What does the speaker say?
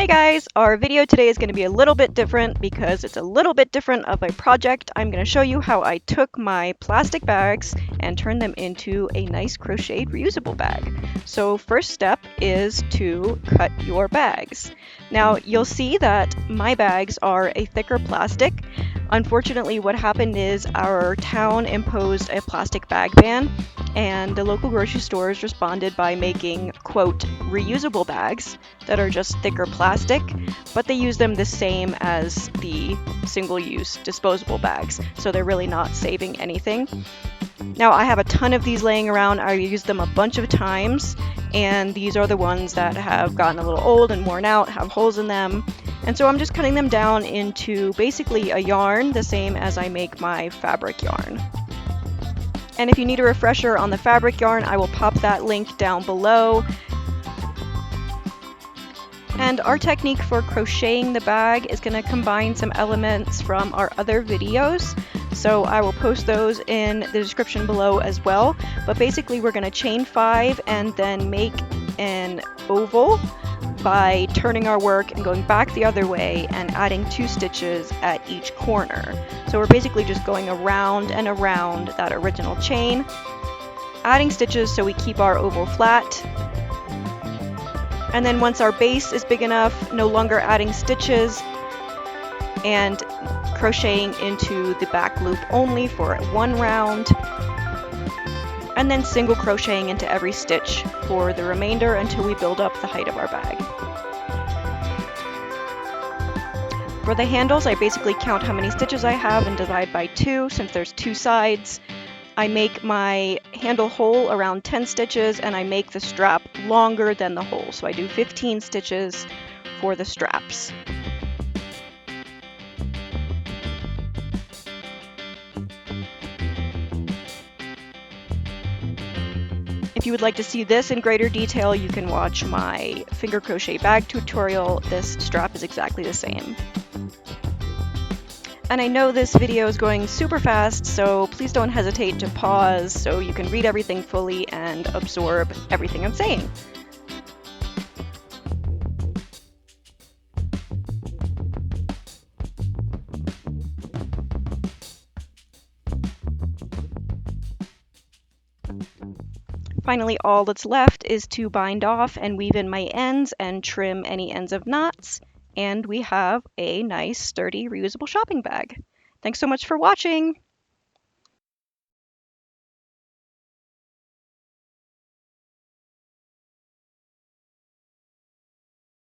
Hey guys, our video today is going to be a little bit different because it's a little bit different of a project. I'm going to show you how I took my plastic bags and turned them into a nice crocheted reusable bag. So first step is to cut your bags. Now you'll see that my bags are a thicker plastic. Unfortunately, what happened is our town imposed a plastic bag ban, and the local grocery stores responded by making, quote, reusable bags that are just thicker plastic, but they use them the same as the single-use disposable bags, so they're really not saving anything. Now I have a ton of these laying around. I used them a bunch of times, and these are the ones that have gotten a little old and worn out, have holes in them. And so I'm just cutting them down into basically a yarn, the same as I make my fabric yarn. And if you need a refresher on the fabric yarn, I will pop that link down below. And our technique for crocheting the bag is going to combine some elements from our other videos. So I will post those in the description below as well. But basically we're going to chain 5 and then make an oval by turning our work and going back the other way and adding 2 stitches at each corner. So we're basically just going around and around that original chain, adding stitches so we keep our oval flat. And then once our base is big enough, no longer adding stitches and crocheting into the back loop only for 1 round, and then single crocheting into every stitch for the remainder until we build up the height of our bag. For the handles, I basically count how many stitches I have and divide by 2 since there's 2 sides. I make my handle hole around 10 stitches and I make the strap longer than the hole. So I do 15 stitches for the straps. If you would like to see this in greater detail, you can watch my finger crochet bag tutorial. This strap is exactly the same. And I know this video is going super fast, so please don't hesitate to pause so you can read everything fully and absorb everything I'm saying. Finally, all that's left is to bind off and weave in my ends and trim any ends of knots, and we have a nice, sturdy, reusable shopping bag. Thanks so much for watching!